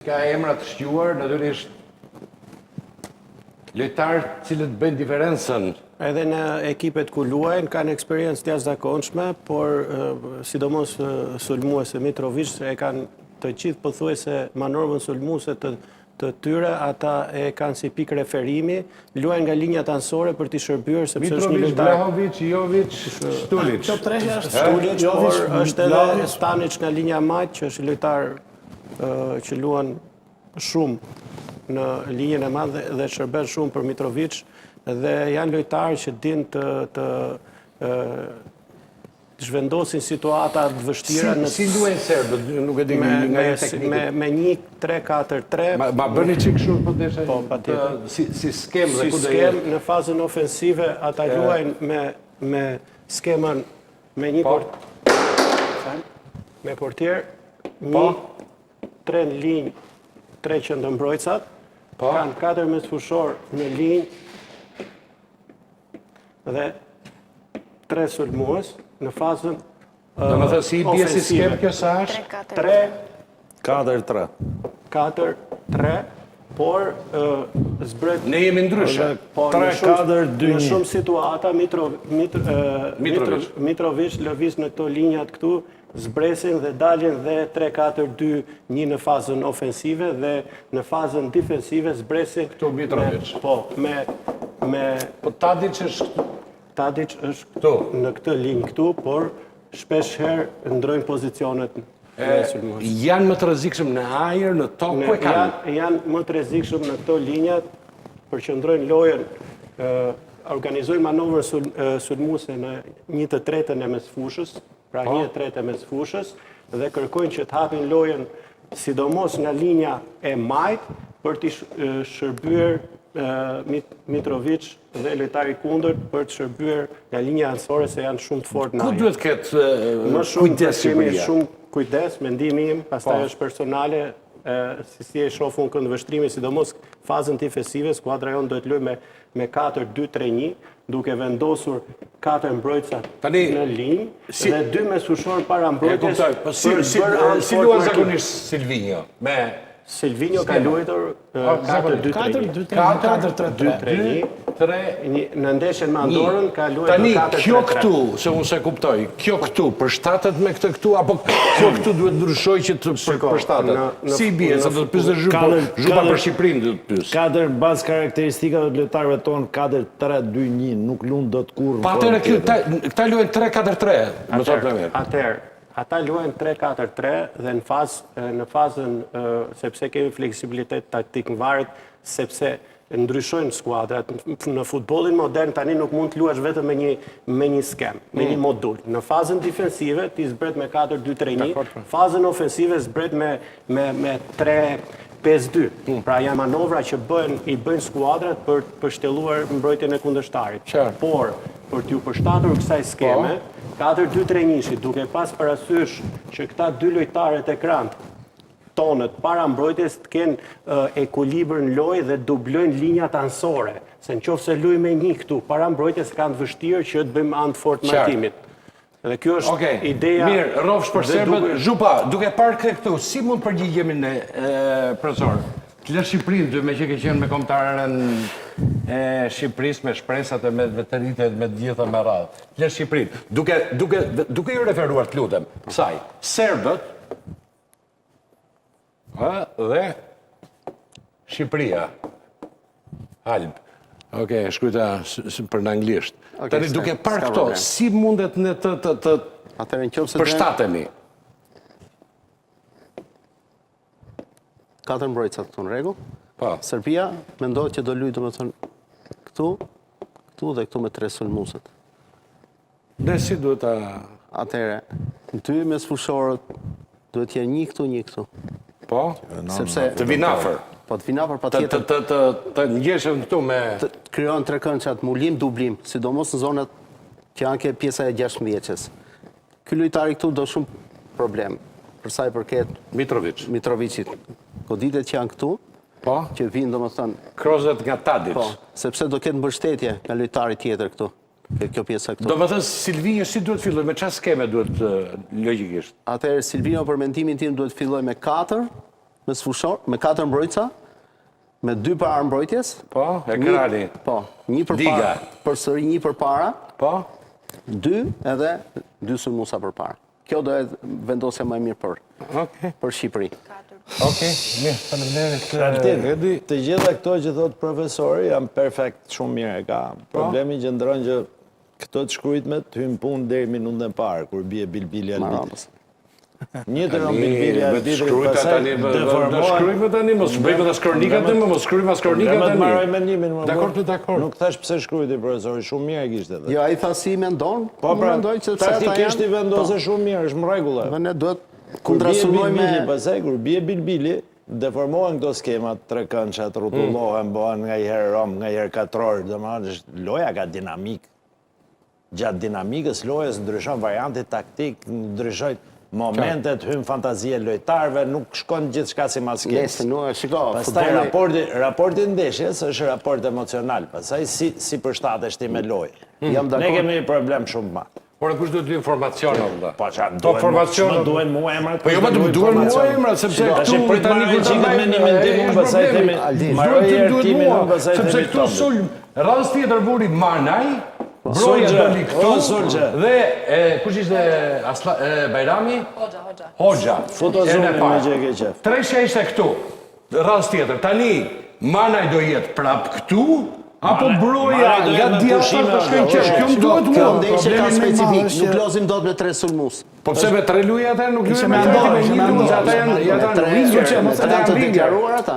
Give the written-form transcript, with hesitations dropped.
Ka emra të shquar, natyrisht lojtarë cilët bëjnë diferencën. Edhe në ekipet ku luajnë kanë eksperiencë të jashtëzakonshme, por sidomos sulmuese Mitrovic e kanë të gjithë pothuajse manormën sulmuese të tyre, ata e kanë si pikë referimi, luajnë nga linjat anësore për t'i shërbyer sepse është një Mitrovic, lojtar. Vlahovic, Jovic, Stulic. Top 3 është Stulic, por është edhe Vlahovic. Stanic nga linja majt, që është lojtar që luan shumë në linjën e madhe dhe shërben shumë për Mitrovic, dhe janë lojtarë që din të zhvendosin situata të vështira në Si luajnë serbët, nuk e di nga një teknikë. me një 3-4-3. Ma bëni çik kështu po desha. Po, patjetër. Si skem dhe Si ku do skem në fazën ofensive ata luajnë me skemën me një me portier, një 3 në linjë, 3 qendërmbrojtësat, kanë 4 mesfushor në linjë dhe 3 sulmues në fazën Domethënë si bie si skem kjo sa është? 3-4-3, 4-3, por zbret Ne jemi ndryshe. po, 3-4-2-1. në shumë situata Mitrovic lëviz në këto linjat këtu, zbresin dhe dalin dhe 3-4-2-1 në fazën ofensive dhe në fazën defensive zbresin Këtu Mitrovic. Po Tadic është këtu. Tadic është Këtu. në këtë linjë këtu, por shpesh herë ndrojnë pozicionet në sulmues. Janë më të rrezikshëm në ajër, në tokë, ku e kanë? Janë më të rrezikshëm në këto linjat, përqendrojnë lojën, organizojnë manovrën sulmuese në 1/3 e mesfushës, pra 1/3 e mesfushës, dhe kërkojnë që të hapin lojën sidomos nga linja e majt për të shërbyer Mitrovic dhe lojtari kundërt për të shërbyer nga linja anësore se janë shumë të fortë në Ku ajër. duhet ketë Më shumë kujdes kemi Shqipëria? shumë kujdes, mendimi im, pastaj është personale, si e shohun kënd vështrimi, sidomos fazën defensive, skuadra jonë duhet luajë me 4-2-3-1, duke vendosur 4 mbrojtësa në linjë dhe 2 mesfushor para mbrojtjes. Si luan zakonisht Silvinho? Me Silvinho ka luajtur 4-2-3-1. 4-3-3. 3 Në ndeshjen me Andorrën ka luajtur Tani, 4-3-3. kjo këtu, se unë se kuptoj, kjo këtu përshtatet me këtë këtu, apo kjo këtu duhet ndryshoj që të përshtatet? Si bie, se do të pyesë zhupa për Shqipërinë do të pyesë. 4 bazë karakteristika të lojtarëve tonë, 4-3-2-1, nuk lund dot kurrë. Pa atëre këta luajnë 3-4-3, më thotë me mirë. Atëherë, ata luajnë 3-4-3 dhe në fazën, sepse kemi fleksibilitet taktik në varet, sepse ndryshojnë skuadrat. Në futbollin modern tani nuk mund të luash vetëm me një skem, me një modul. Në fazën defensive ti zbret me 4-2-3-1, fazën ofensive zbret me 3-5-2. Pra janë manovra që i bëjnë skuadrat për përshtelluar mbrojtjen e kundërshtarit. Por për t'ju përshtatur kësaj skeme, 4-2-3-1, duke pas parasysh që këta 2 lojtarët e ekranit tonët para mbrojtjes të kenë ekuilibër në lojë dhe dublojnë linjat anësore. Se në qoftë se luaj me një këtu, para mbrojtjes kanë të vështirë që të bëjmë anë të fortë martimit. Dhe kjo është ideja. Mirë, rrofsh për serbët, Zhupa, duke parë këtu, si mund përgjigjemi ne, profesor? Të lë Shqipërinë, me që ke qenë me kombëtarën e Shqipërisë, me shpresat e me veteritet, me gjitha me radhë. Të lë Shqipërinë, duke ju referuar të lutem, kësaj, serbët, dhe Shqipëria, Alb. Oke, shkruajta për në anglisht. Tani duke parë këto, si mundet ne të përshtatemi? 4 mbrojtësat këtu në rregull. Po. Serbia mendohet që do luajë domethënë këtu dhe këtu me 3 sulmueset. Ne si duhet ta... Atëherë, 2 mesfushorët duhet të jenë një këtu, një këtu. Po? Sepse të vinafër. Po të vinafër patjetër. Të ngjeshëm këtu me... Të krijon trekëndçat, mulim, dublim, sidomos në zonat që janë ke pjesa e 6 mjeqes. Ky lojtari këtu do shumë problem. Për sa i përket Mitrovicit. Goditet që janë këtu, që vinë domethënë krozet nga Tadic. Po, sepse do ketë mbështetje nga lojtari tjetër këtu. Kjo pjesa këtu. Domethënë Silvinho si duhet filloj, me çfarë skeme duhet logjikisht? Atëherë Silvinho për mendimin tim duhet filloj me 4 me sfushor, me 4 mbrojtësa, me 2 para mbrojtjes. Po, e krali. Po, një për Diga. para, përsëri një për para, Po? 2 edhe 2 sulmuesa për para. Kjo do e vendosja më e mirë për Shqipëri. Okej, mirë, faleminderit. Artin, të gjitha këto që thot profesori janë perfekt, shumë mirë. Ka problemi që ndronë që këto të shkrujtme të hymë punë deri minutën e parë, kur bie Bilbili Albitit. Një të rëmë Bilbili Albitit, pasaj deformohen. Shkrujme tani, mos shkrujme të skornikat të më, mos shkrujme skornikat Më të tani. marroj mendimin, më Dakor, bërë. dakor. Nuk thash pse shkrujti profesori, shumë mirë e kishte dhe. Jo, ai tha si mendon, Po pra, mendoj që pse ata taktikisht i janë. vendose shumë mirë, është më rregull. Dhe ne duhet Kur bie kundrasuloj me Bilbili, pasaj kur bie Bilbili, deformohen këto skemat, tre këndçat, rrotullohen, bëhen nga i herë rom, nga i herë katror, domethënë loja ka dinamik. Gjatë dinamikës lojës ndryshon varianti taktik, ndryshojnë momentet, hyn fantazia e lojtarëve, nuk shkon gjithçka si mas skemës. Nesë, nuk shiko, Pastaj futbolli raporti ndeshjes është raport emocional, pastaj si përshtatesh ti me lojë. Jam Ne dakord. kemi një problem shumë madh. Por kush do të dy informacione valla. Po çfarë Po formacione. më duhen mua emrat. Po jo më të duhen mua emrat sepse Tash këtu prit tani kur çiket me një mendim, pastaj themi marroj hertimin, pastaj sepse themi këtu sulm rast tjetër vuri Manaj, Broja Sulgje, doli këtu Sulgje. dhe kush ishte Bajrami? Hoxha. Fotozonin me që e ke qef. Tresha ishte këtu. Rast tjetër. Tani Manaj do jetë prap këtu apo Broja Manaj do nga jetë me djathtë pushime, të shkojnë qesh. Kjo më duhet Kjo mua. ndeshje ka Problemi më i madh specifik, është nuk që- lozim dot me 3 sulmues. Po pse me 3 luja ata nuk luajnë me me 3 ndonjë, me ishte 1 me luaj, ndonjë, ata janë Me ata tre- winger, me mos tre ata të janë winger. deklaruar ata.